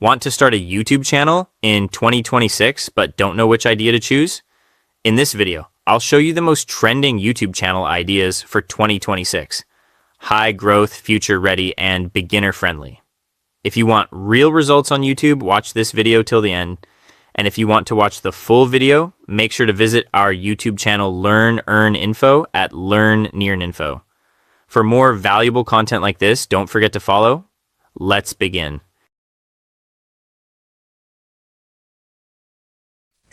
Want to start a YouTube channel in 2026 but don't know which idea to choose? In this video, I'll show you the most trending YouTube channel ideas for 2026. High growth, future ready, and beginner friendly. If you want real results on YouTube, watch this video till the end. And if you want to watch the full video, make sure to visit our YouTube channel Learn, Earn Info at Learnn. For more valuable content like this, don't forget to follow. Let's begin.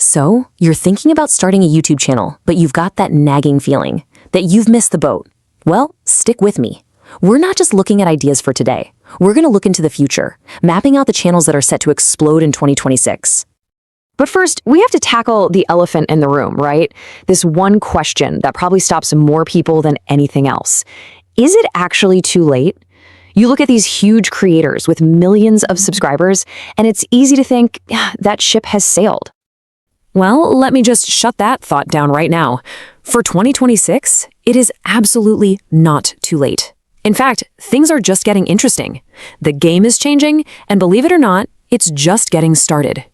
So, you're thinking about starting a YouTube channel, but you've got that nagging feeling that you've missed the boat. Well, stick with me. We're not just looking at ideas for today. We're going to look into the future, mapping out the channels that are set to explode in 2026. But first, we have to tackle the elephant in the room, right? This one question that probably stops more people than anything else. Is it actually too late? You look at these huge creators with millions of subscribers, and it's easy to think, that ship has sailed. Well, let me just shut that thought down right now. For 2026, it is absolutely not too late. In fact, things are just getting interesting. The game is changing, and believe it or not, it's just getting started.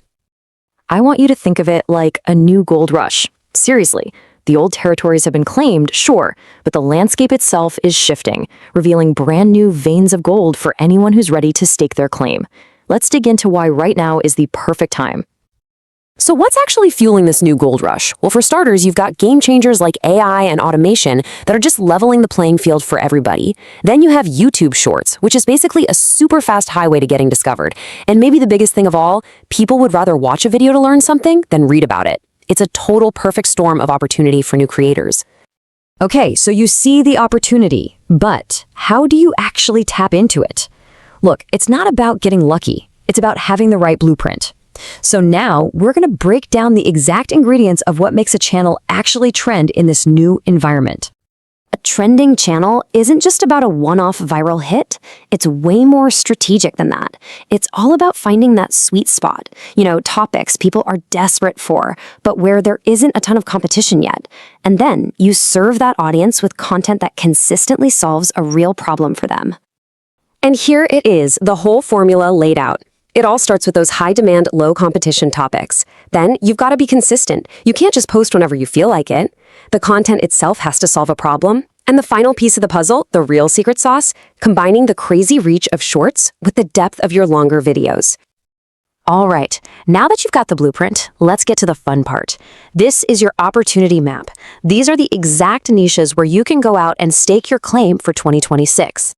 I want you to think of it like a new gold rush. Seriously, the old territories have been claimed, sure, but the landscape itself is shifting, revealing brand new veins of gold for anyone who's ready to stake their claim. Let's dig into why right now is the perfect time. So what's actually fueling this new gold rush? Well, for starters, you've got game changers like AI and automation that are just leveling the playing field for everybody. Then you have YouTube Shorts, which is basically a super fast highway to getting discovered. And maybe the biggest thing of all, people would rather watch a video to learn something than read about it. It's a total perfect storm of opportunity for new creators. Okay, so you see the opportunity, but how do you actually tap into it? Look, it's not about getting lucky. It's about having the right blueprint. So now we're going to break down the exact ingredients of what makes a channel actually trend in this new environment. A trending channel isn't just about a one-off viral hit. It's way more strategic than that. It's all about finding that sweet spot, topics people are desperate for, but where there isn't a ton of competition yet. And then you serve that audience with content that consistently solves a real problem for them. And here it is, the whole formula laid out. It all starts with those high-demand, low-competition topics. Then, you've got to be consistent. You can't just post whenever you feel like it. The content itself has to solve a problem. And the final piece of the puzzle, the real secret sauce, combining the crazy reach of shorts with the depth of your longer videos. All right, now that you've got the blueprint, let's get to the fun part. This is your opportunity map. These are the exact niches where you can go out and stake your claim for 2026.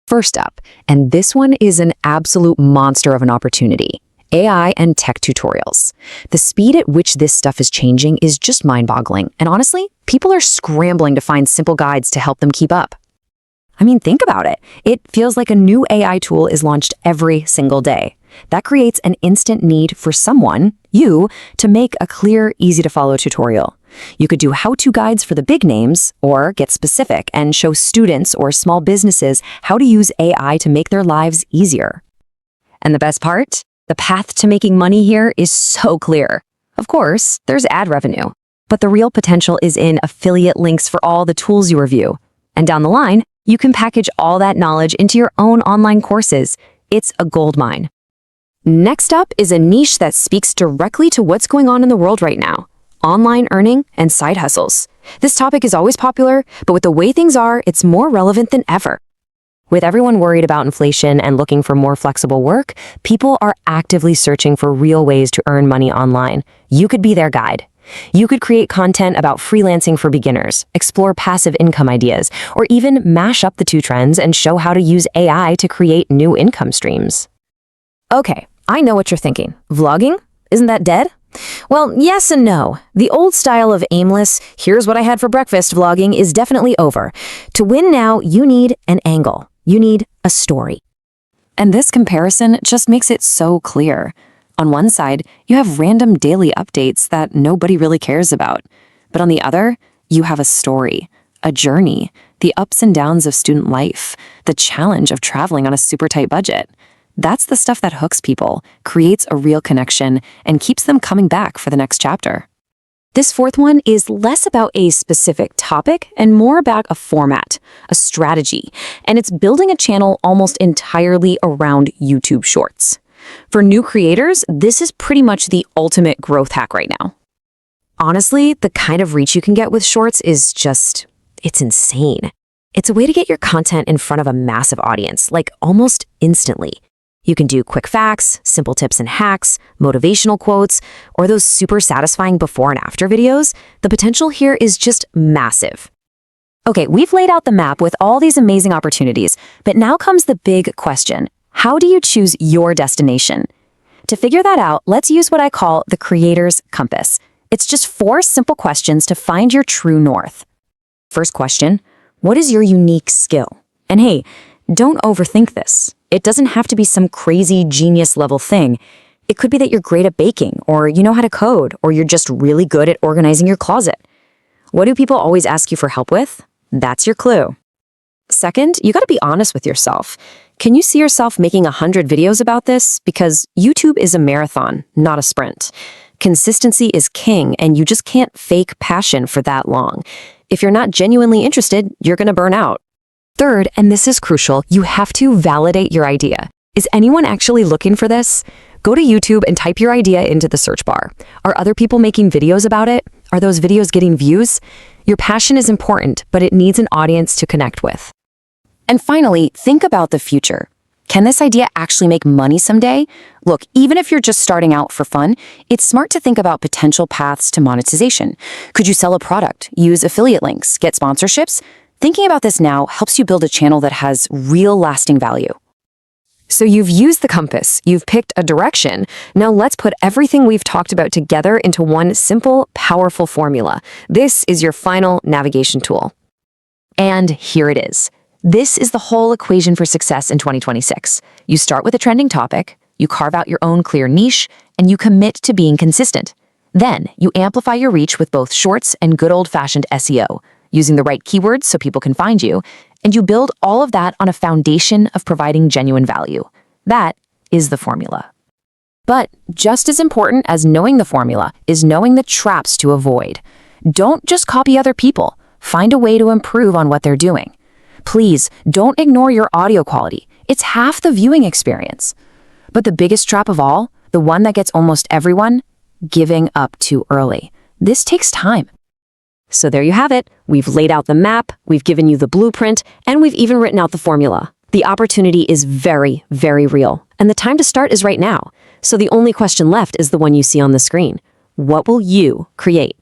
First up, and this one is an absolute monster of an opportunity, AI and tech tutorials. The speed at which this stuff is changing is just mind-boggling, and honestly, people are scrambling to find simple guides to help them keep up. I mean, think about it. It feels like a new AI tool is launched every single day. That creates an instant need for someone, you, to make a clear, easy-to-follow tutorial. You could do how-to guides for the big names, or get specific and show students or small businesses how to use AI to make their lives easier. And the best part? The path to making money here is so clear. Of course, there's ad revenue, but the real potential is in affiliate links for all the tools you review. And down the line, you can package all that knowledge into your own online courses. It's a goldmine. Next up is a niche that speaks directly to what's going on in the world right now. Online earning and side hustles. This topic is always popular, but with the way things are, it's more relevant than ever. With everyone worried about inflation and looking for more flexible work, people are actively searching for real ways to earn money online. You could be their guide. You could create content about freelancing for beginners, explore passive income ideas, or even mash up the two trends and show how to use AI to create new income streams. Okay, I know what you're thinking. Vlogging? Isn't that dead? Well, yes and no. The old style of aimless, here's what I had for breakfast vlogging is definitely over. To win now, you need an angle. You need a story. And this comparison just makes it so clear. On one side, you have random daily updates that nobody really cares about. But on the other, you have a story, a journey, the ups and downs of student life, the challenge of traveling on a super tight budget. That's the stuff that hooks people, creates a real connection, and keeps them coming back for the next chapter. This fourth one is less about a specific topic and more about a format, a strategy, and it's building a channel almost entirely around YouTube Shorts. For new creators, this is pretty much the ultimate growth hack right now. Honestly, the kind of reach you can get with shorts is it's insane. It's a way to get your content in front of a massive audience, like almost instantly. You can do quick facts, simple tips and hacks, motivational quotes, or those super satisfying before and after videos. The potential here is just massive. Okay, we've laid out the map with all these amazing opportunities, but now comes the big question. How do you choose your destination? To figure that out, let's use what I call the creator's compass. It's just 4 simple questions to find your true north. First question, what is your unique skill? And hey, don't overthink this. It doesn't have to be some crazy genius level thing. It could be that you're great at baking, or you know how to code, or you're just really good at organizing your closet. What do people always ask you for help with? That's your clue. Second, you gotta be honest with yourself. Can you see yourself making 100 videos about this? Because YouTube is a marathon, not a sprint. Consistency is king, and you just can't fake passion for that long. If you're not genuinely interested, you're gonna burn out. Third, and this is crucial, you have to validate your idea. Is anyone actually looking for this? Go to YouTube and type your idea into the search bar. Are other people making videos about it? Are those videos getting views? Your passion is important, but it needs an audience to connect with. And finally, think about the future. Can this idea actually make money someday? Look, even if you're just starting out for fun, it's smart to think about potential paths to monetization. Could you sell a product, use affiliate links, get sponsorships? Thinking about this now helps you build a channel that has real lasting value. So you've used the compass, you've picked a direction. Now let's put everything we've talked about together into one simple, powerful formula. This is your final navigation tool. And here it is. This is the whole equation for success in 2026. You start with a trending topic, you carve out your own clear niche, and you commit to being consistent. Then you amplify your reach with both shorts and good old-fashioned SEO, using the right keywords so people can find you, and you build all of that on a foundation of providing genuine value. That is the formula. But just as important as knowing the formula is knowing the traps to avoid. Don't just copy other people. Find a way to improve on what they're doing. Please, don't ignore your audio quality. It's half the viewing experience. But the biggest trap of all, the one that gets almost everyone, giving up too early. This takes time. So there you have it. We've laid out the map, we've given you the blueprint, and we've even written out the formula. The opportunity is very, very real, and the time to start is right now. So the only question left is the one you see on the screen. What will you create?